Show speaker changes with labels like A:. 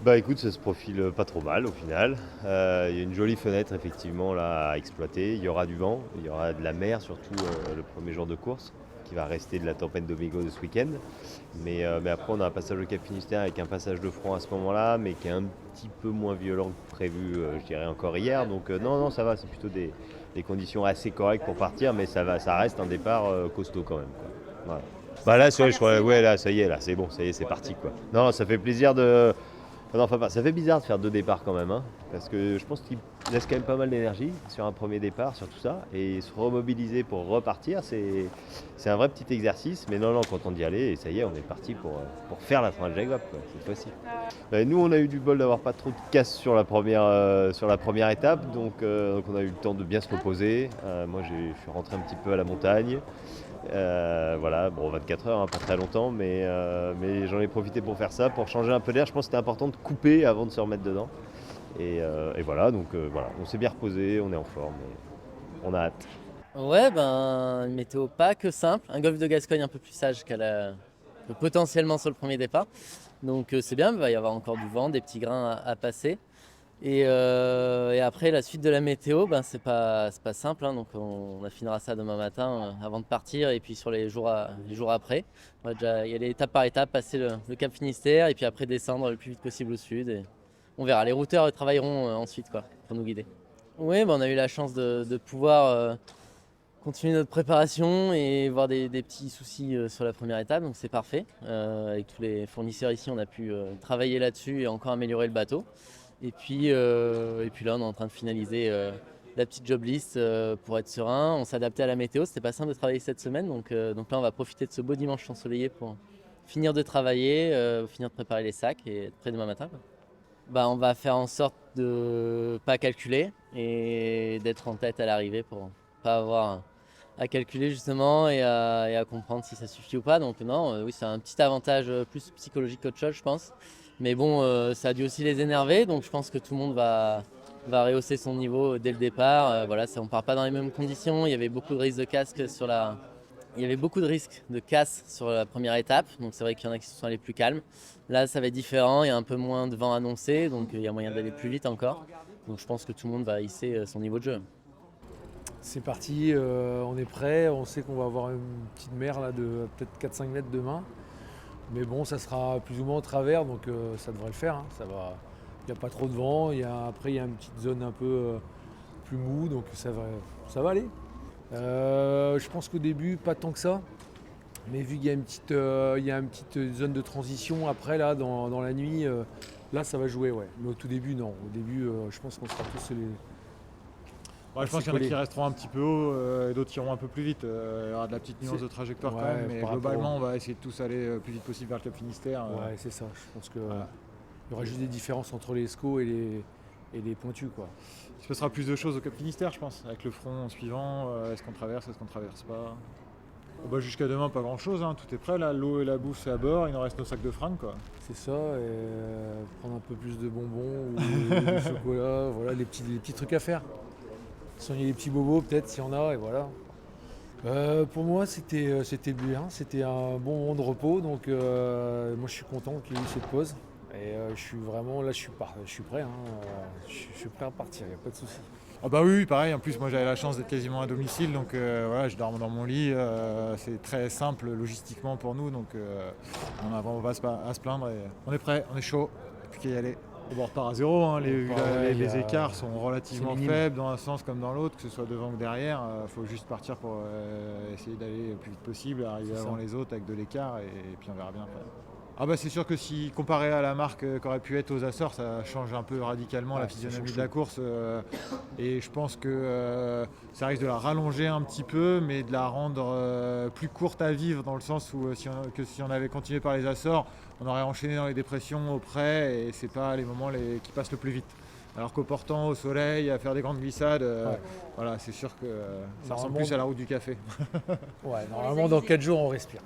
A: Bah écoute, ça se profile pas trop mal au final. Il y a une jolie fenêtre effectivement là à exploiter. Il y aura du vent, il y aura de la mer surtout le premier jour de course qui va rester de la tempête d'Omigo de ce week-end. Mais après on a un passage au Cap Finistère avec un passage de front à ce moment-là, mais qui est un petit peu moins violent que prévu, je dirais encore hier. Donc non, non, ça va, c'est plutôt des conditions assez correctes pour partir, mais ça va, ça reste un départ costaud quand même, quoi. Voilà. Bah là, je crois, ouais, là, ça y est, là, c'est bon, ça y est, c'est parti, quoi. Non, ça fait plaisir de. Ah non, enfin, ça fait bizarre de faire deux départs quand même, hein, parce que je pense qu'il laisse quand même pas mal d'énergie sur un premier départ, sur tout ça, et se remobiliser pour repartir, c'est un vrai petit exercice, mais non, non, content d'y aller, et ça y est, on est parti pour faire la tranche Jaguar, quoi, cette fois-ci. Nous, on a eu du bol d'avoir pas trop de casse sur la première étape, donc on a eu le temps de bien se reposer. Moi, je suis rentré un petit peu à la montagne. Voilà, bon, 24 heures, hein, pas très longtemps, mais j'en ai profité pour faire ça, pour changer un peu d'air. Je pense que c'était important de couper avant de se remettre dedans. Et voilà, donc voilà, on s'est bien reposé, on est en forme, et on a hâte.
B: Ouais, ben, une météo pas que simple. Un golfe de Gascogne un peu plus sage que potentiellement sur le premier départ. Donc c'est bien, il va y avoir encore du vent, des petits grains à passer. Et après, la suite de la météo, ben, c'est pas simple, hein. Donc on affinera ça demain matin avant de partir et puis sur les jours après. On va déjà y aller étape par étape, passer le Cap Finistère et puis après descendre le plus vite possible au sud. Et on verra. Les routeurs travailleront ensuite quoi, pour nous guider. Oui, ben, on a eu la chance de pouvoir continuer notre préparation et voir des petits soucis sur la première étape, donc c'est parfait. Avec tous les fournisseurs ici, on a pu travailler là-dessus et encore améliorer le bateau. Et puis là, on est en train de finaliser la petite job list pour être serein. On s'est adapté à la météo, c'était pas simple de travailler cette semaine, donc là, on va profiter de ce beau dimanche ensoleillé pour finir de travailler, finir de préparer les sacs et être prêt demain matin, quoi. Bah, on va faire en sorte de pas calculer et d'être en tête à l'arrivée pour pas avoir à calculer justement et à comprendre si ça suffit ou pas. Donc non, oui, c'est un petit avantage plus psychologique qu'autre chose, je pense. Mais bon, ça a dû aussi les énerver, donc je pense que tout le monde va rehausser son niveau dès le départ. Voilà, on part pas dans les mêmes conditions. Il y avait beaucoup de risques de casque il y avait beaucoup de risques de casse sur la première étape, donc c'est vrai qu'il y en a qui se sont allés plus calmes. Là, ça va être différent, il y a un peu moins de vent annoncé, donc il y a moyen d'aller plus vite encore. Donc je pense que tout le monde va hisser son niveau de jeu.
C: C'est parti, on est prêt, on sait qu'on va avoir une petite mer là de peut-être 4-5 mètres demain. Mais bon, ça sera plus ou moins au travers, donc ça devrait le faire, hein. Ça va. Il n'y a pas trop de vent, après il y a une petite zone un peu plus mou, donc ça va aller. Je pense qu'au début, pas tant que ça. Mais vu qu'il y a une petite zone de transition après là dans la nuit, là ça va jouer, ouais. Mais au tout début, non. Au début, je pense qu'on sera tous
D: Ouais, je pense qu'il y en a qui resteront un petit peu haut et d'autres qui iront un peu plus vite. Il y aura de la petite nuance
C: C'est-
D: de trajectoire quand
C: Ouais,
D: même, mais
C: par rapport
D: globalement, on va essayer de tous aller le plus vite possible vers le Cap Finistère.
C: Ouais, c'est ça. Je pense qu'il
D: Voilà.
C: y aura juste des différences entre les SCO et les pointus, quoi.
D: Il se passera plus de choses au Cap Finistère, je pense, avec le front suivant. Est-ce qu'on traverse, est-ce qu'on traverse pas? Oh, bah, jusqu'à demain, pas grand-chose, hein. Tout est prêt là. L'eau et la bouffe, c'est à bord. Il nous reste nos sacs de fringues, quoi.
C: C'est ça, et prendre un peu plus de bonbons ou de chocolat, voilà, les petits trucs à faire. Soigner les petits bobos peut-être s'il y en a, et voilà. Pour moi c'était bien, c'était un bon moment de repos, donc moi je suis content qu'il y ait eu cette pause. Et je suis vraiment là, je suis prêt, hein, je suis prêt à partir, il n'y a pas de souci.
D: Ah bah oui, pareil. En plus, moi j'avais la chance d'être quasiment à domicile, donc voilà, je dors dans mon lit. C'est très simple logistiquement pour nous, donc on n'a vraiment pas à se plaindre. Et on est prêt, on est chaud, plus qu'à y aller. On repart à zéro, hein. Les écarts sont relativement
C: c'est minime.
D: faibles dans un sens comme dans l'autre, que ce soit devant ou derrière. Il faut juste partir pour essayer d'aller le plus vite possible, arriver
C: C'est
D: avant
C: ça.
D: les autres avec de l'écart, et puis on verra bien après. Ah bah c'est sûr que si comparé à la marque qu'aurait pu être aux Açores, ça change un peu radicalement la
C: Ouais, ça
D: physionomie
C: change
D: de la course. Et je pense que ça risque de la rallonger un petit peu, mais de la rendre plus courte à vivre, dans le sens où si on avait continué par les Açores, on aurait enchaîné dans les dépressions au près, et c'est pas les moments qui passent le plus vite. Alors qu'au portant, au soleil, à faire des grandes glissades,
C: Ouais.
D: voilà, c'est sûr que ça ressemble
C: Normalement-
D: plus à la route du café.
C: Ouais, normalement dans 4 jours on respire.